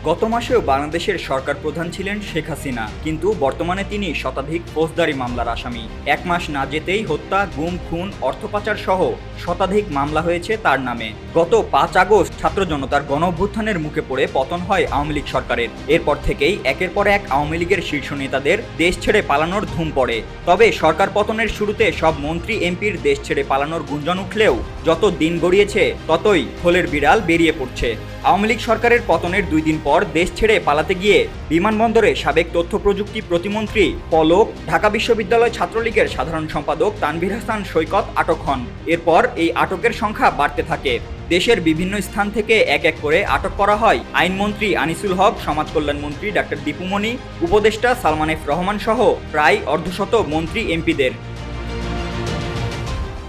গত মাসেও বাংলাদেশের সরকার প্রধান ছিলেন শেখ হাসিনা, কিন্তু বর্তমানে তিনি শতাধিক ফৌজদারি মামলার আসামি। এক মাস না যেতেই হত্যা, গুম, খুন, অর্থ পাচার সহ শতাধিক মামলা হয়েছে তার নামে। গত ৫ আগস্ট ছাত্র জনতার গণঅভ্যুত্থানের মুখে পড়ে পতন হয় আওয়ামী লীগ সরকারের। এরপর থেকেই একের পর এক আওয়ামী লীগের শীর্ষ নেতাদের দেশ ছেড়ে পালানোর ধুম পড়ে। তবে সরকার পতনের শুরুতে সব মন্ত্রী এমপির দেশ ছেড়ে পালানোর গুঞ্জন উঠলেও যত দিন গড়িয়েছে ততই থলের বিড়াল বেরিয়ে পড়ছে। আওয়ামী লীগ সরকারের পতনের 2 দিন পর দেশ ছেড়ে পালাতে গিয়ে বিমানবন্দরে সাবেক তথ্য প্রযুক্তি প্রতিমন্ত্রী পলক, ঢাকা বিশ্ববিদ্যালয় ছাত্রলীগের সাধারণ সম্পাদক তানভীর হাসান সৈকত আটক হন। এরপর এই আটকের সংখ্যা বাড়তে থাকে। দেশের বিভিন্ন স্থান থেকে এক এক করে আটক করা হয় আইনমন্ত্রী আনিসুল হক, সমাজ কল্যাণ মন্ত্রী ডাক্তার দীপু মনি, উপদেষ্টা সালমান এফ রহমান সহ প্রায় অর্ধশত মন্ত্রী এমপিদের।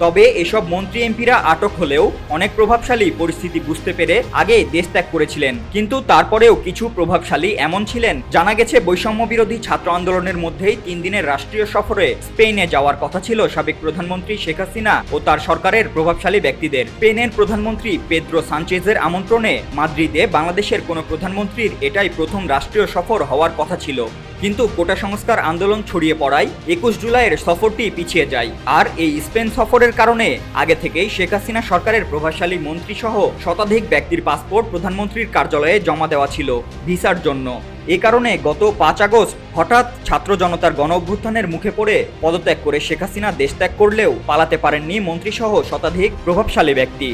তবে এসব মন্ত্রী এমপিরা আটক হলেও অনেক প্রভাবশালী পরিস্থিতি বুঝতে পেরে আগে দেশ ত্যাগ করেছিলেন। কিন্তু তারপরেও কিছু প্রভাবশালী এমন ছিলেন, জানা গেছে বৈষম্য বিরোধী ছাত্র আন্দোলনের মধ্যেই 3 দিনের রাষ্ট্রীয় সফরে স্পেনে যাওয়ার কথা ছিল সাবেক প্রধানমন্ত্রী শেখ হাসিনা ও তার সরকারের প্রভাবশালী ব্যক্তিদের। স্পেনের প্রধানমন্ত্রী পেদ্রো সানচেজের আমন্ত্রণে মাদ্রিদে বাংলাদেশের কোনো প্রধানমন্ত্রীর এটাই প্রথম রাষ্ট্রীয় সফর হওয়ার কথা ছিল। কিন্তু কোটা সংস্কার আন্দোলন ছড়িয়ে পড়ায় 21 জুলাইয়ের সফরটি পিছিয়ে যায়। আর এই স্পেন সফরের কারণে আগে থেকেই শেখ হাসিনা সরকারের প্রভাবশালী মন্ত্রী সহ শতাধিক ব্যক্তির পাসপোর্ট প্রধানমন্ত্রীর কার্যালয়ে জমা দেওয়া ছিল ভিসার জন্য। এ কারণে গত 5 আগস্ট হঠাৎ ছাত্র জনতার গণঅভ্যুত্থানের মুখে পড়ে পদত্যাগ করে শেখ হাসিনা দেশ ত্যাগ করলেও পালাতে পারেননি মন্ত্রীসহ শতাধিক প্রভাবশালী ব্যক্তি।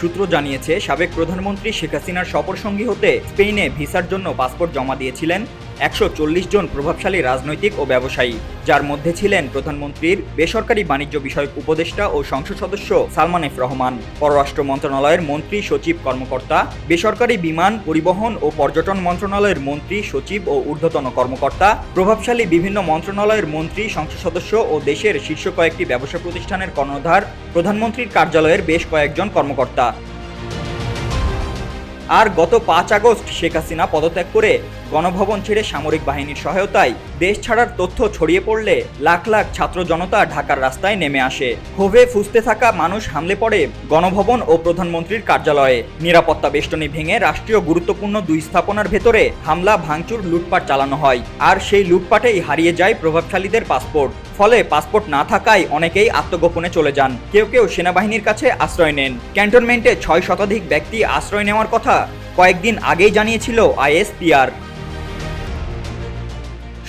সূত্র জানিয়েছে, সাবেক প্রধানমন্ত্রী শেখ হাসিনার সফরসঙ্গী হতে স্পেনে ভিসার জন্য পাসপোর্ট জমা দিয়েছিলেন 140 জন প্রভাবশালী রাজনৈতিক ও ব্যবসায়ী, যার মধ্যে ছিলেন প্রধানমন্ত্রীর বেসরকারি বাণিজ্য বিষয়ক উপদেষ্টা ও সংসদ সদস্য সালমান এফ রহমান, পররাষ্ট্র মন্ত্রণালয়ের মন্ত্রী সচিব কর্মকর্তা, বেসরকারি বিমান পরিবহন ও পর্যটন মন্ত্রণালয়ের মন্ত্রী সচিব ও ঊর্ধ্বতন কর্মকর্তা, প্রভাবশালী বিভিন্ন মন্ত্রণালয়ের মন্ত্রী, সংসদ সদস্য ও দেশের শীর্ষ কয়েকটি ব্যবসা প্রতিষ্ঠানের কর্ণধার, প্রধানমন্ত্রীর কার্যালয়ের বেশ কয়েকজন কর্মকর্তা। আর গত 5 আগস্ট শেখ হাসিনা পদত্যাগ করে গণভবন ছেড়ে সামরিক বাহিনীর সহায়তায় দেশ ছাড়ার তথ্য ছড়িয়ে পড়লে লাখ লাখ ছাত্র জনতা ঢাকার রাস্তায় নেমে আসে। ক্ষোভে ফুঁসতে থাকা মানুষ হামলে পড়ে গণভবন ও প্রধানমন্ত্রীর কার্যালয়ে। নিরাপত্তা বেষ্টনী ভেঙে রাষ্ট্রীয় গুরুত্বপূর্ণ 2 স্থাপনার ভেতরে হামলা, ভাঙচুর, লুটপাট চালানো হয়। আর সেই লুটপাটেই হারিয়ে যায় প্রভাবশালীদের পাসপোর্ট। ফলে পাসপোর্ট না থাকায় অনেকেই আত্মগোপনে চলে যান, কেউ কেউ সেনাবাহিনীর কাছে আশ্রয় নেন। ক্যান্টনমেন্টে 6 শতাধিক ব্যক্তি আশ্রয় নেওয়ার কথা কয়েকদিন আগেই জানিয়েছিল আইএসপিআর।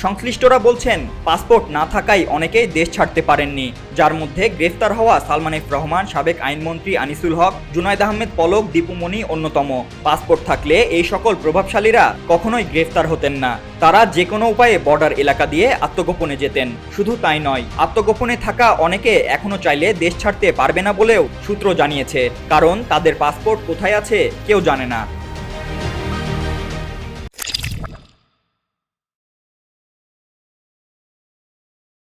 সংশ্লিষ্টরা বলছেন, পাসপোর্ট না থাকায় অনেকেই দেশ ছাড়তে পারেননি, যার মধ্যে গ্রেফতার হওয়া সালমান এফ রহমান, সাবেক আইনমন্ত্রী আনিসুল হক, জুনায়েদ আহমেদ পলক, দীপু মনি অন্যতম। পাসপোর্ট থাকলে এই সকল প্রভাবশালীরা কখনোই গ্রেফতার হতেন না। তারা যে কোনো উপায়ে বর্ডার এলাকা দিয়ে আত্মগোপনে যেতেন। শুধু তাই নয়, আত্মগোপনে থাকা অনেকে এখনো চাইলে দেশ ছাড়তে পারবে না বলেও সূত্র জানিয়েছে, কারণ তাদের পাসপোর্ট কোথায় আছে কেউ জানে না।